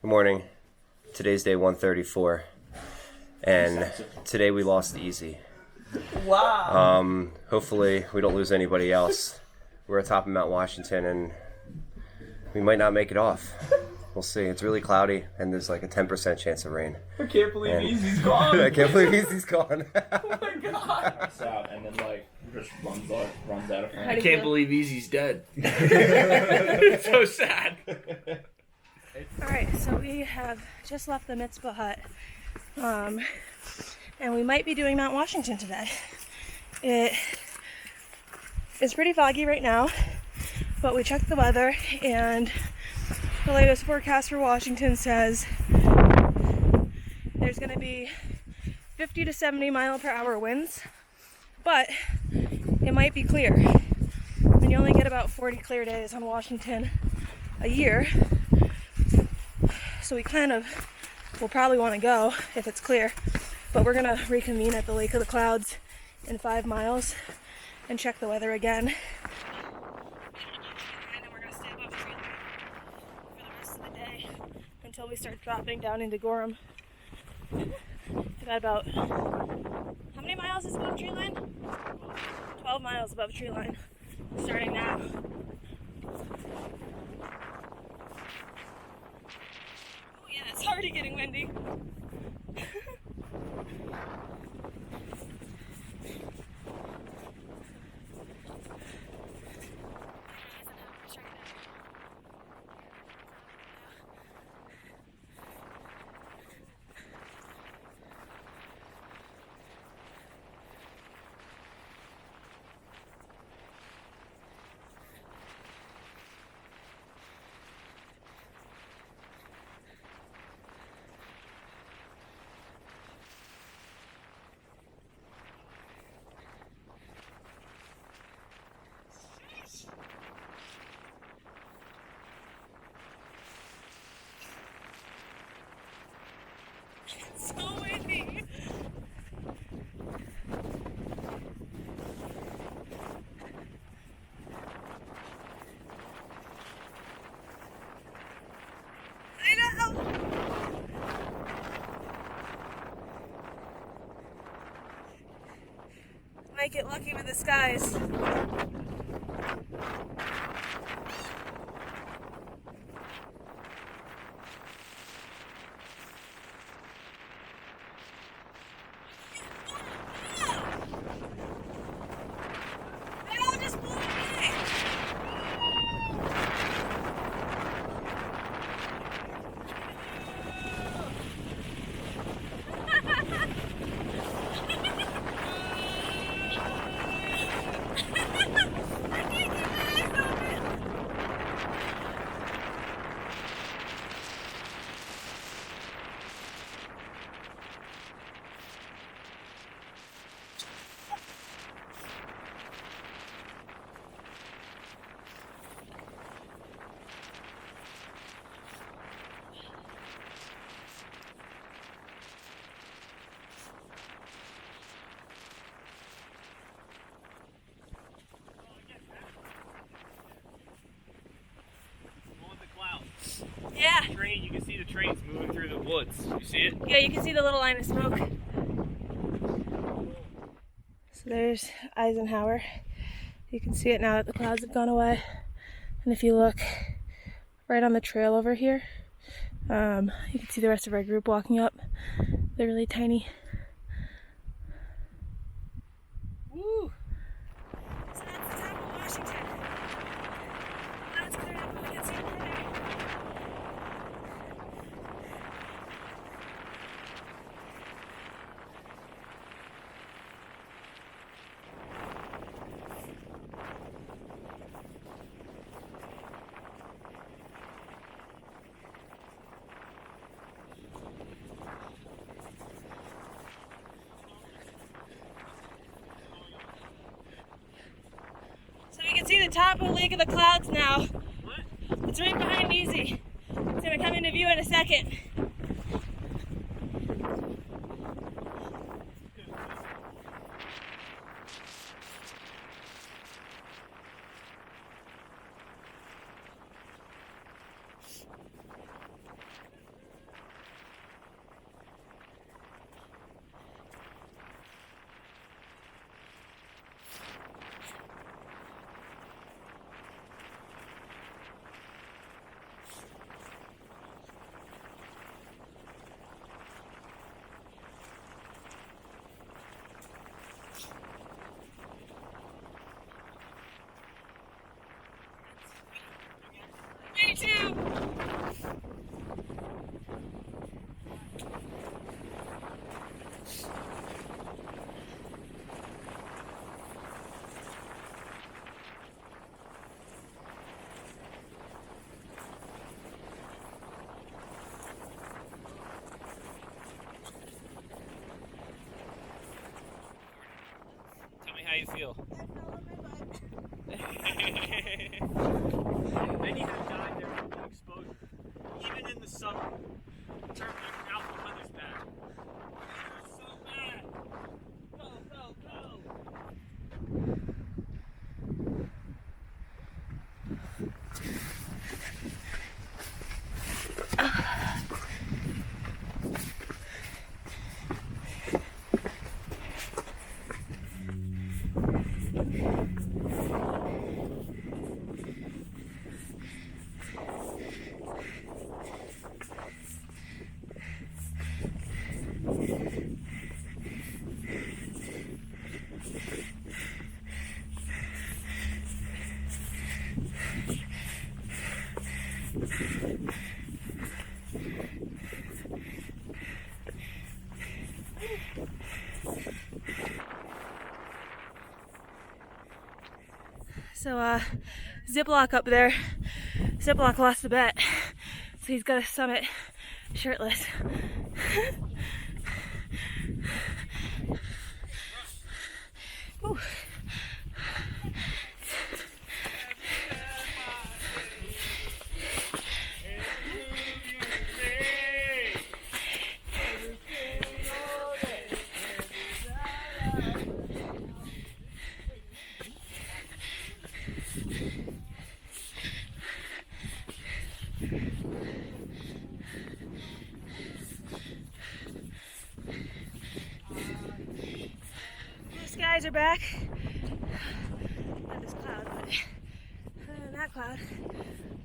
Good morning. Today's day 134, and today we lost easy. Wow. Hopefully we don't lose anybody else. We're atop of Mount Washington, and we might not make it off. We'll see. It's really cloudy, and there's like a 10% chance of rain. I can't believe Easy's gone. I can't believe Easy's gone. Oh my god. Out and then just runs out of I can't believe Easy's dead. It's so sad. Alright, so we have just left the Mizpah Hut, and we might be doing Mount Washington today. It is pretty foggy right now, but we checked the weather, and the latest forecast for Washington says there's going to be 50 to 70 mile per hour winds, but it might be clear. And you only get about 40 clear days on Washington a year. So we kind of will probably want to go if it's clear, but we're gonna reconvene at the Lake of the Clouds in 5 miles and check the weather again. And we're gonna stay above tree line for the rest of the day until we start dropping down into Gorham. About how many miles is above tree line? 12 miles above tree line, starting now. Yeah, it's already getting windy. It's so windy. I know. Might get lucky with the skies. Yeah. Train, you can see the trains moving through the woods. You see it? Yeah, you can see the little line of smoke. So there's Eisenhower. You can see it now that the clouds have gone away. And if you look right on the trail over here, you can see the rest of our group walking up. They're really tiny. Woo! So that's the top of Washington. Now it's cleared up and we can see it from there. So we can see the top of Lake of the Clouds now. What? It's right behind Easy. It's gonna come into view in a second. Me too. Tell me how you feel. Many have died there from the exposure. Even in the summer. Turn out the weather's bad. They're so bad. Go, go, go. So, Ziploc up there. Ziploc lost the bet, so he's got to summit shirtless. Ooh. Skies are back. Not this cloud, but other than that cloud,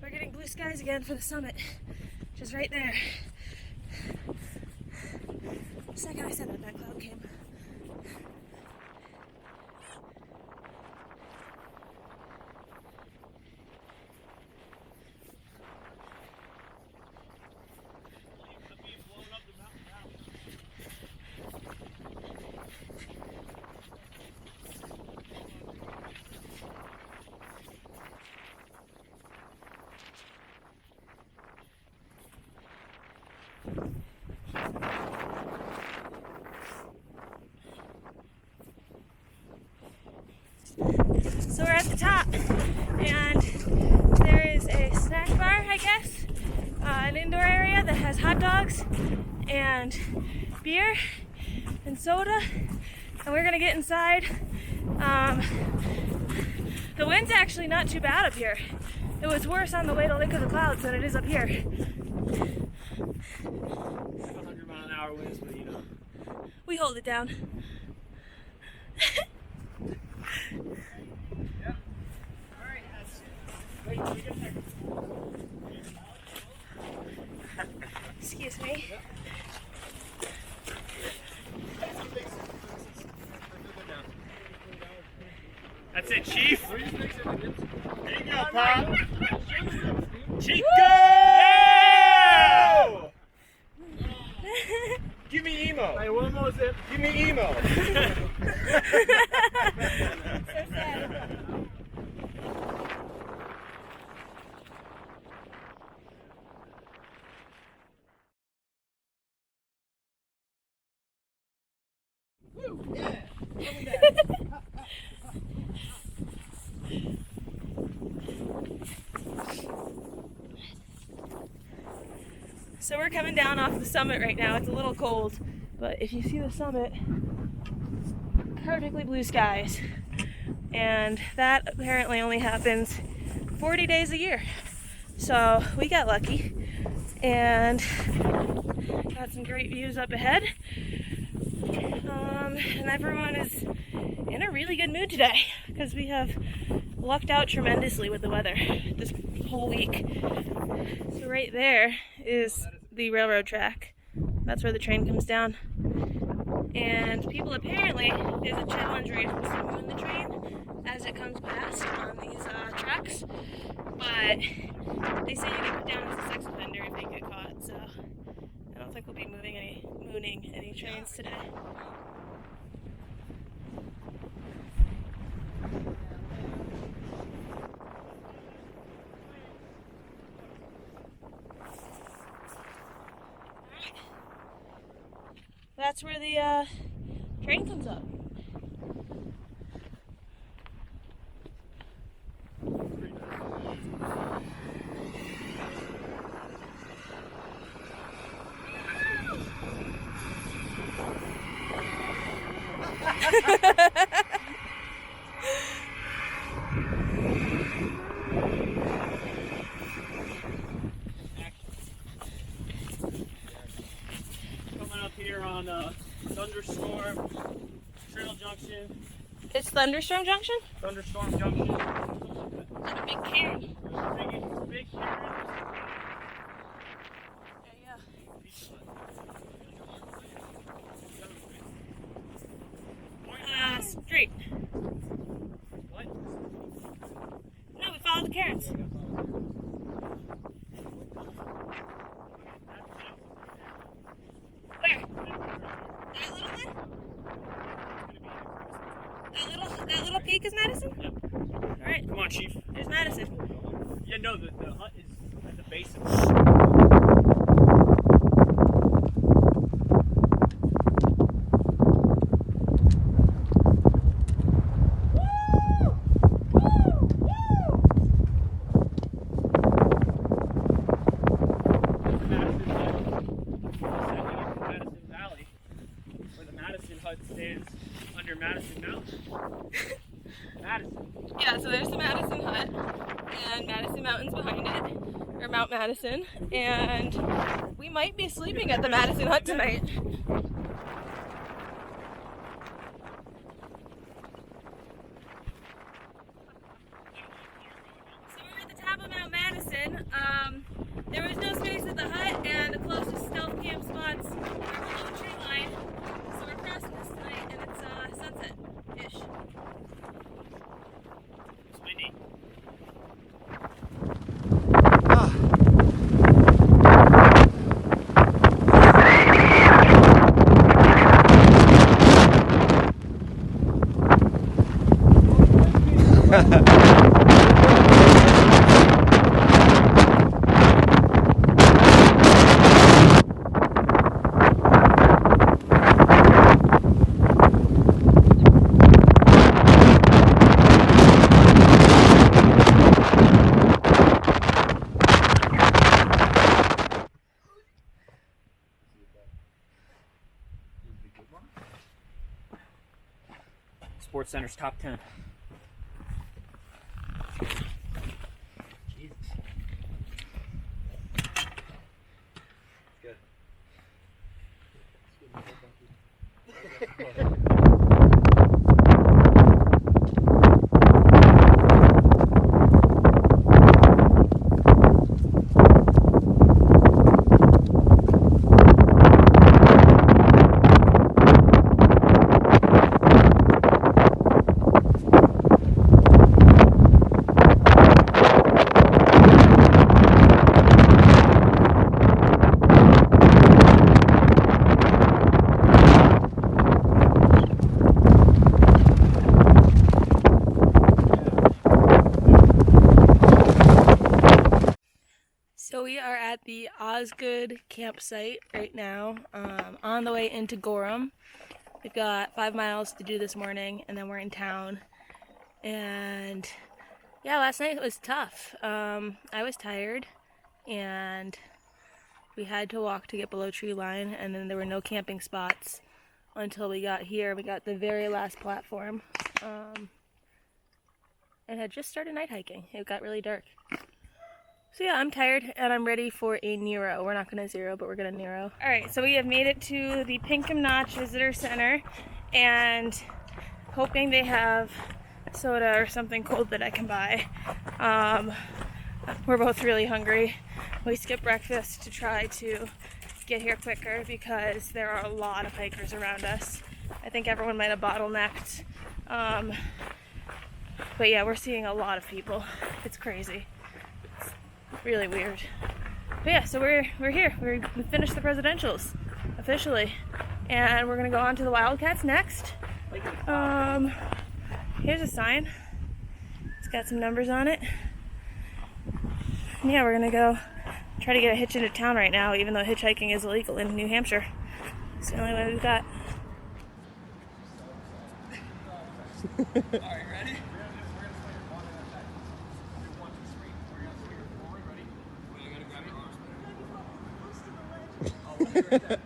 we're getting blue skies again for the summit, which is right there. The second I said that, that cloud came. So we're at the top, and there is a snack bar, I guess, an indoor area that has hot dogs and beer and soda, and we're gonna get inside. The wind's actually not too bad up here. It was worse on the way to Lake of the Clouds than it is up here. 100-mile-an-hour winds, but you know. We hold it down. Excuse me. That's it, Chief. There you go, Pop. Chico! Yeah! Give me emo. Hey, one more zip. Give me emo. So sad. So we're coming down off the summit right now. It's a little cold, but if you see the summit, perfectly blue skies. And that apparently only happens 40 days a year. So we got lucky and got some great views up ahead. And everyone is in a really good mood today because we have lucked out tremendously with the weather this whole week. So right there is the railroad track. That's where the train comes down. And people apparently, there's a challenge race with someone in the train. as it comes past on these tracks, but they say you get put down as a sex offender if they get caught, so I don't think we'll be mooning any trains today. Alright. That's where the train comes up. Coming up here on Thunderstorm Trail Junction. It's Thunderstorm Junction? Thunderstorm Junction. That's a big cairn. Big cairn. Yeah. Straight. What? No, we followed the cairns. Where? That little one? That little peak is Madison? Yep. Alright. Come on, Chief. There's Madison. Yeah, no, the hut is at the base of it. Stands under Madison Mountain. Madison. Yeah, so there's the Madison Hut, and Madison Mountain's behind it, or Mount Madison, and we might be sleeping at the Madison Hut tonight. So we're at the top of Mount Madison. There was no space at the hut, and the closest stealth camp spots are below the tree line. So we're crossing this tonight, and it's sunset-ish. It's windy. Sports Center's top 10. Jesus. Good. So we are at the Osgood campsite right now, on the way into Gorham. We've got 5 miles to do this morning, and then we're in town. And yeah, last night was tough. I was tired, and we had to walk to get below tree line, and then there were no camping spots until we got here. We got the very last platform, and had just started night hiking. It got really dark. So yeah, I'm tired and I'm ready for a Nero. We're not gonna zero, but we're gonna Nero. All right, so we have made it to the Pinkham Notch Visitor Center, and hoping they have soda or something cold that I can buy. We're both really hungry. We skipped breakfast to try to get here quicker because there are a lot of hikers around us. I think everyone might have bottlenecked. But yeah, we're seeing a lot of people. It's crazy. It's really weird. But yeah, so we're here. We finished the presidentials officially, and we're gonna go on to the Wildcats next. Here's a sign. It's got some numbers on it. And yeah, we're gonna go try to get a hitch into town right now, even though hitchhiking is illegal in New Hampshire. It's the only way we've got. Alright, ready? I gotta grab your arms.